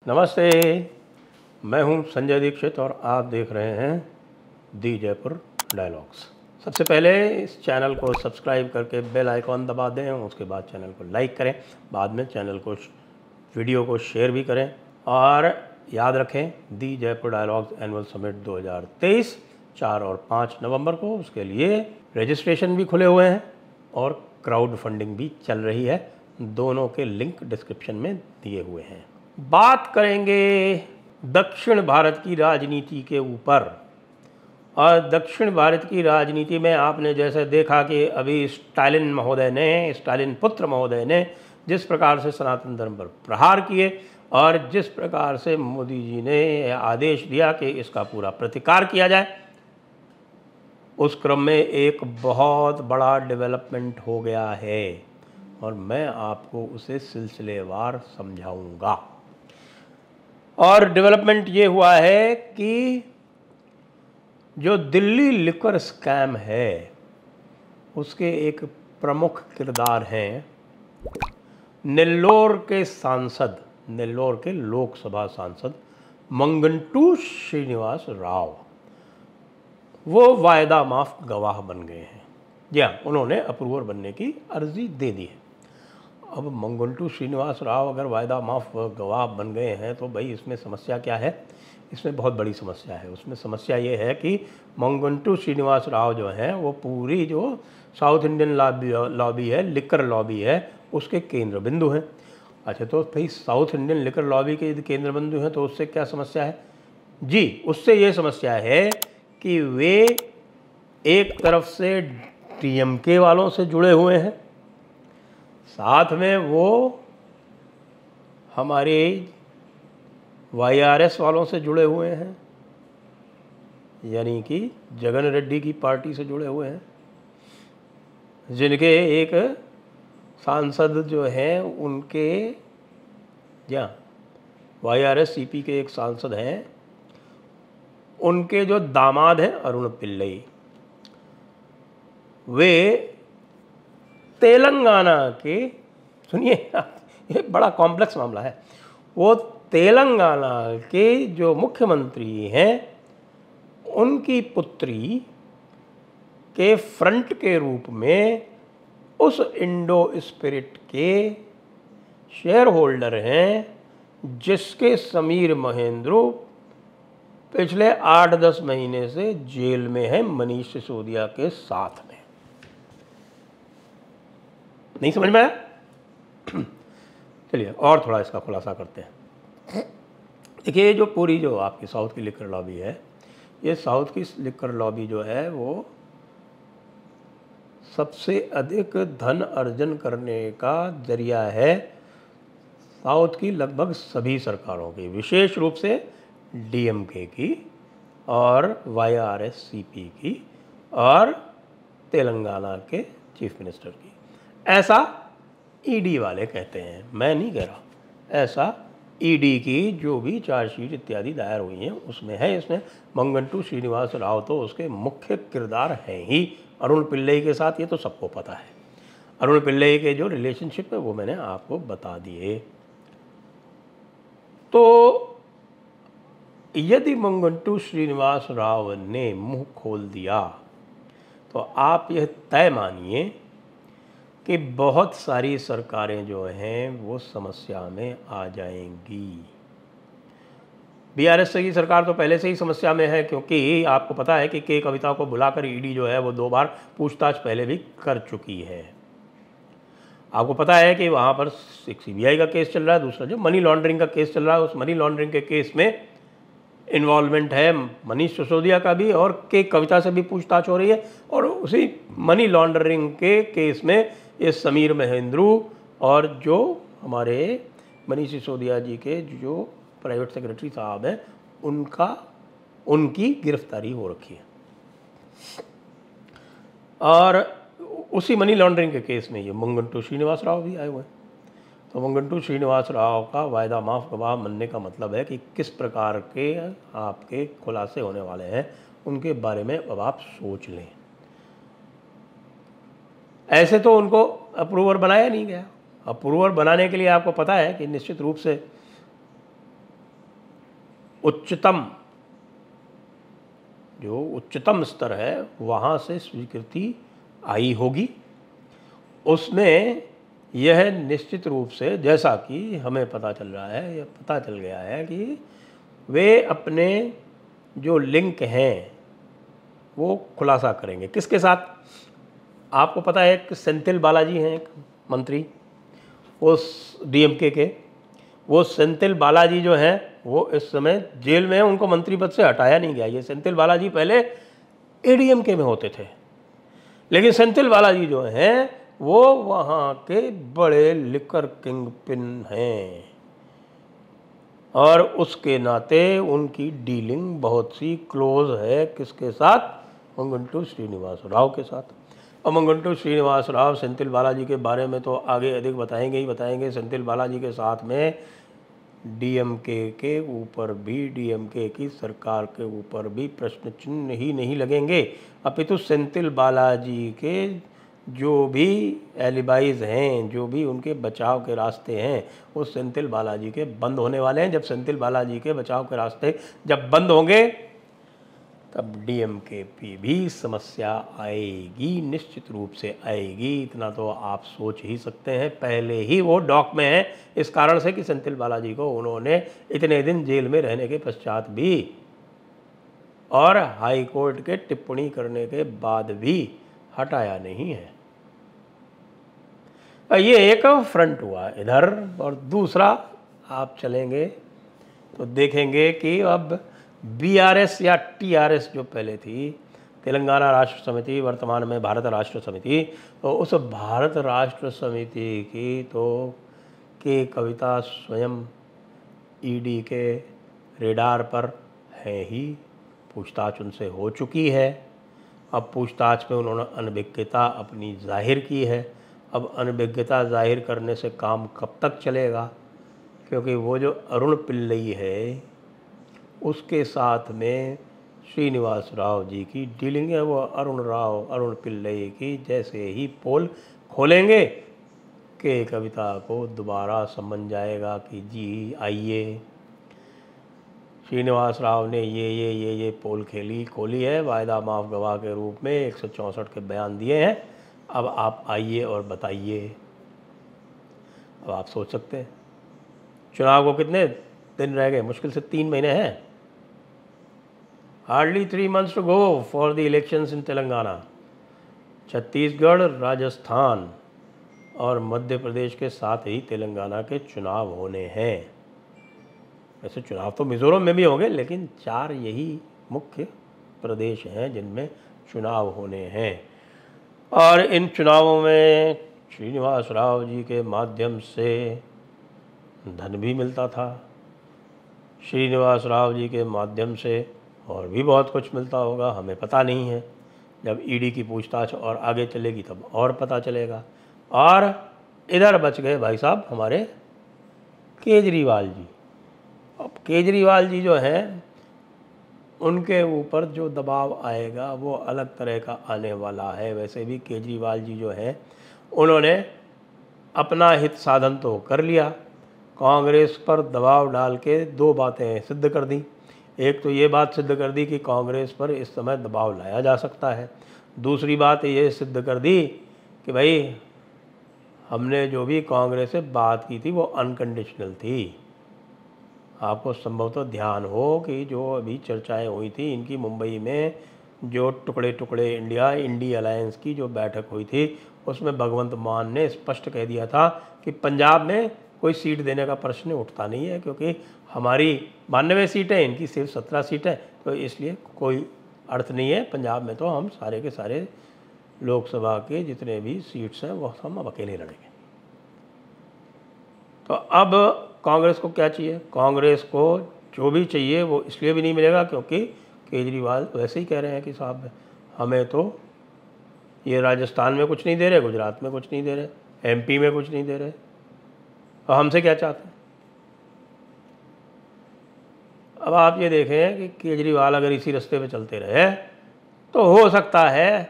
नमस्ते, मैं हूं संजय दीक्षित और आप देख रहे हैं दी जयपुर डायलॉग्स। सबसे पहले इस चैनल को सब्सक्राइब करके बेल आइकॉन दबा दें, उसके बाद चैनल को लाइक करें, बाद में चैनल को वीडियो को शेयर भी करें और याद रखें दी जयपुर डायलॉग्स एनुअल समिट 2023 4 और 5 नवंबर को, उसके लिए रजिस्ट्रेशन भी खुले हुए हैं और क्राउड फंडिंग भी चल रही है। दोनों के लिंक डिस्क्रिप्शन में दिए हुए हैं। बात करेंगे दक्षिण भारत की राजनीति के ऊपर। और दक्षिण भारत की राजनीति में आपने जैसे देखा कि अभी स्टालिन पुत्र महोदय ने जिस प्रकार से सनातन धर्म पर प्रहार किए और जिस प्रकार से मोदी जी ने आदेश दिया कि इसका पूरा प्रतिकार किया जाए, उस क्रम में एक बहुत बड़ा डेवलपमेंट हो गया है और मैं आपको उसे सिलसिलेवार समझाऊंगा। और डेवलपमेंट ये हुआ है कि जो दिल्ली लिकर स्कैम है उसके एक प्रमुख किरदार हैं नेल्लोर के लोकसभा सांसद मंगंटू श्रीनिवास राव। वो वायदा माफ गवाह बन गए हैं। जी हाँ, उन्होंने अप्रूवर बनने की अर्जी दे दी है। अब मंगंटू श्रीनिवास राव अगर वायदा माफ गवाह बन गए हैं तो भाई इसमें समस्या क्या है? इसमें बहुत बड़ी समस्या है। उसमें समस्या ये है कि मंगंटू श्रीनिवास राव जो हैं वो पूरी जो साउथ इंडियन लॉबी है, लिकर लॉबी है, उसके केंद्र बिंदु हैं। अच्छा, तो भाई साउथ इंडियन लिकर लॉबी के यदि केंद्र बिंदु हैं तो उससे क्या समस्या है? जी, उससे ये समस्या है कि वे एक तरफ से टीएमके वालों से जुड़े हुए हैं, साथ में वो हमारे वाईआरएस वालों से जुड़े हुए हैं, यानी कि जगन रेड्डी की पार्टी से जुड़े हुए हैं, जिनके एक सांसद जो हैं उनके वाईआरएस सीपी के एक सांसद हैं, उनके जो दामाद हैं अरुण पिल्लई, वे तेलंगाना के, सुनिए ये बड़ा कॉम्प्लेक्स मामला है, वो तेलंगाना के जो मुख्यमंत्री हैं उनकी पुत्री के फ्रंट के रूप में उस इंडो स्पिरिट के शेयर होल्डर हैं, जिसके समीर महेंद्रू पिछले 8-10 महीने से जेल में है मनीष सिसोदिया के साथ में। नहीं समझ में आया? चलिए और थोड़ा इसका खुलासा करते हैं। देखिए, जो पूरी जो आपकी साउथ की लिकर लॉबी है, ये साउथ की लिकर लॉबी जो है वो सबसे अधिक धन अर्जन करने का जरिया है साउथ की लगभग सभी सरकारों की, विशेष रूप से डीएमके की और वाईआरएस-सीपी की और तेलंगाना के चीफ मिनिस्टर की। ऐसा ईडी वाले कहते हैं, मैं नहीं कह रहा। ऐसा ईडी की जो भी चार्जशीट इत्यादि दायर हुई हैं उसमें है। इसमें मंगंटू श्रीनिवास राव तो उसके मुख्य किरदार हैं ही अरुण पिल्लई के साथ, ये तो सबको पता है। अरुण पिल्लई के जो रिलेशनशिप है वो मैंने आपको बता दिए। तो यदि मंगंटू श्रीनिवास राव ने मुंह खोल दिया तो आप यह तय मानिए कि बहुत सारी सरकारें जो हैं वो समस्या में आ जाएंगी। बीआरएस की सरकार तो पहले से ही समस्या में है, क्योंकि आपको पता है कि के कविता को बुलाकर ईडी जो है वो 2 बार पूछताछ पहले भी कर चुकी है। आपको पता है कि वहाँ पर एक सीबीआई का केस चल रहा है, दूसरा जो मनी लॉन्ड्रिंग का केस चल रहा है, उस मनी लॉन्ड्रिंग के केस में इन्वॉल्वमेंट है मनीष सिसोदिया का भी और के कविता से भी पूछताछ हो रही है। और उसी मनी लॉन्ड्रिंग के केस में ये समीर महेंद्रू और जो हमारे मनीष सिसोदिया जी के जो प्राइवेट सेक्रेटरी साहब हैं उनकी गिरफ्तारी हो रखी है। और उसी मनी लॉन्ड्रिंग के केस में ये मंगंटू श्रीनिवास राव भी आए हुए हैं। तो मंगंटू श्रीनिवास राव का वायदा माफ गवाह बनने का मतलब है कि किस प्रकार के आपके खुलासे होने वाले हैं उनके बारे में अब आप सोच लें। ऐसे तो उनको अप्रूवर बनाया नहीं गया। अप्रूवर बनाने के लिए आपको पता है कि निश्चित रूप से उच्चतम जो उच्चतम स्तर है वहाँ से स्वीकृति आई होगी। उसमें यह निश्चित रूप से, जैसा कि हमें पता चल रहा है या पता चल गया है, कि वे अपने जो लिंक हैं वो खुलासा करेंगे। किसके साथ? आपको पता है कि सेंथिल बालाजी हैं एक मंत्री, वो डीएमके के। वो सेंथिल बालाजी जो हैं वो इस समय जेल में हैं, उनको मंत्री पद से हटाया नहीं गया। ये सेंथिल बालाजी पहले एडीएमके में होते थे, लेकिन सेंथिल बालाजी जो हैं वो वहाँ के बड़े लिकर किंग पिन हैं, और उसके नाते उनकी डीलिंग बहुत सी क्लोज है। किसके साथ? मंगंटू श्रीनिवास राव के साथ। और मंगंटू श्रीनिवास राव सेंथिल बालाजी के बारे में तो आगे अधिक बताएंगे ही बताएंगे। सेंथिल बालाजी के साथ में डीएमके के ऊपर भी, डीएमके की सरकार के ऊपर भी प्रश्न चिन्ह ही नहीं लगेंगे, अपितु सेंथिल बालाजी के जो भी एलिबाइज हैं, जो भी उनके बचाव के रास्ते हैं, वो सेंथिल बालाजी के बंद होने वाले हैं। जब सेंथिल बालाजी के बचाव के रास्ते जब बंद होंगे तब डीएमके पे भी समस्या आएगी, निश्चित रूप से आएगी। इतना तो आप सोच ही सकते हैं। पहले ही वो डॉक में है इस कारण से कि सेंथिल बालाजी को उन्होंने इतने दिन जेल में रहने के पश्चात भी और हाई कोर्ट के टिप्पणी करने के बाद भी हटाया नहीं है। ये एक फ्रंट हुआ इधर, और दूसरा आप चलेंगे तो देखेंगे कि अब बीआरएस या टीआरएस जो पहले थी, तेलंगाना राष्ट्र समिति, वर्तमान में भारत राष्ट्र समिति, तो उस भारत राष्ट्र समिति की तो के कविता स्वयं ईडी के रेडार पर है ही। पूछताछ उनसे हो चुकी है। अब पूछताछ में उन्होंने अनभिज्ञता अपनी जाहिर की है। अब अनभिज्ञता जाहिर करने से काम कब तक चलेगा? क्योंकि वो जो अरुण पिल्लई है उसके साथ में श्रीनिवास राव जी की डीलिंग है। वो अरुण पिल्लई की जैसे ही पोल खोलेंगे के कविता को दोबारा समझ जाएगा कि जी आइए, श्रीनिवास राव ने ये पोल खोली है, वायदा माफ गवाह के रूप में 164 के बयान दिए हैं, अब आप आइए और बताइए। अब आप सोच सकते हैं चुनाव को कितने दिन रह गए? मुश्किल से 3 महीने हैं। Hardly 3 months to go for the elections in Telangana. Chhattisgarh, Rajasthan और मध्य प्रदेश के साथ ही तेलंगाना के चुनाव होने हैं। वैसे चुनाव तो मिज़ोरम में भी होंगे, लेकिन 4 यही मुख्य प्रदेश हैं जिनमें चुनाव होने हैं। और इन चुनावों में श्रीनिवास राव जी के माध्यम से धन भी मिलता था। श्रीनिवास राव जी के माध्यम से और भी बहुत कुछ मिलता होगा, हमें पता नहीं है। जब ईडी की पूछताछ और आगे चलेगी तब और पता चलेगा। और इधर बच गए भाई साहब हमारे केजरीवाल जी। अब केजरीवाल जी जो हैं उनके ऊपर जो दबाव आएगा वो अलग तरह का आने वाला है। वैसे भी केजरीवाल जी जो हैं उन्होंने अपना हित साधन तो कर लिया, कांग्रेस पर दबाव डाल के 2 बातें सिद्ध कर दी। एक तो ये बात सिद्ध कर दी कि कांग्रेस पर इस समय दबाव लाया जा सकता है। दूसरी बात ये सिद्ध कर दी कि भाई हमने जो भी कांग्रेस से बात की थी वो अनकंडीशनल थी। आपको संभवतः ध्यान हो कि जो अभी चर्चाएं हुई थी इनकी मुंबई में, जो टुकड़े टुकड़े इंडी अलायंस की जो बैठक हुई थी, उसमें भगवंत मान ने स्पष्ट कह दिया था कि पंजाब में कोई सीट देने का प्रश्न उठता नहीं है, क्योंकि हमारी 92 सीटें, इनकी सिर्फ 17 सीटें, तो इसलिए कोई अर्थ नहीं है। पंजाब में तो हम सारे के सारे लोकसभा के जितने भी सीट्स हैं वो हम अब अकेले लड़ेंगे। तो अब कांग्रेस को क्या चाहिए? कांग्रेस को जो भी चाहिए वो इसलिए भी नहीं मिलेगा क्योंकि केजरीवाल वैसे ही कह रहे हैं कि साहब हमें तो ये राजस्थान में कुछ नहीं दे रहे, गुजरात में कुछ नहीं दे रहे, एमपी में कुछ नहीं दे रहे, तो हमसे क्या चाहते हैं? अब आप ये देखें कि केजरीवाल अगर इसी रास्ते पे चलते रहे तो हो सकता है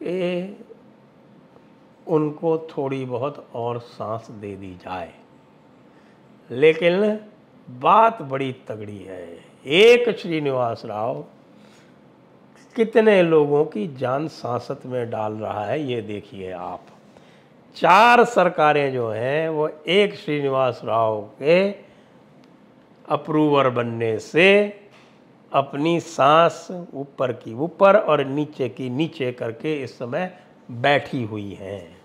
कि उनको थोड़ी बहुत और सांस दे दी जाए, लेकिन बात बड़ी तगड़ी है। एक श्रीनिवास राव कितने लोगों की जान सांसत में डाल रहा है, ये देखिए आप। 4 सरकारें जो हैं वो एक श्रीनिवास राव के अप्रूवर बनने से अपनी सांस ऊपर की ऊपर और नीचे की नीचे करके इस समय बैठी हुई हैं।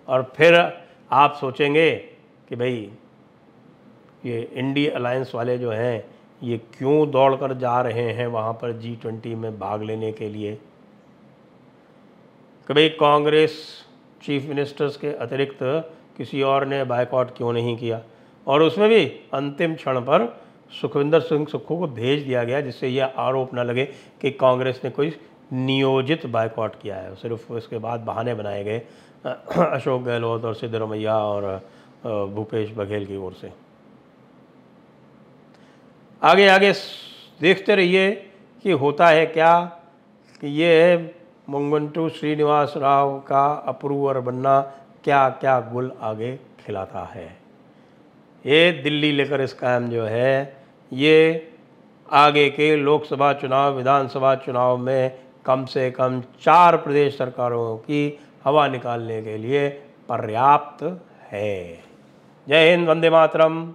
और फिर आप सोचेंगे कि भाई ये इंडिया अलायंस वाले जो हैं ये क्यों दौड़कर जा रहे हैं वहाँ पर G20 में भाग लेने के लिए, कि भाई कांग्रेस चीफ मिनिस्टर्स के अतिरिक्त किसी और ने बायकॉट क्यों नहीं किया। और उसमें भी अंतिम क्षण पर सुखविंदर सिंह सुक्खू को भेज दिया गया, जिससे यह आरोप न लगे कि कांग्रेस ने कोई नियोजित बायकॉट किया है। सिर्फ उसके बाद बहाने बनाए गए अशोक गहलोत और सिद्धरमैया और भूपेश बघेल की ओर से। आगे आगे देखते रहिए कि होता है क्या, कि ये मुंगंटू श्रीनिवास राव का अप्रूवर बनना क्या क्या गुल आगे खिलाता है। ये दिल्ली लेकर स्कैम जो है ये आगे के लोकसभा चुनाव, विधानसभा चुनाव में कम से कम 4 प्रदेश सरकारों की हवा निकालने के लिए पर्याप्त है। जय हिंद, वंदे मातरम।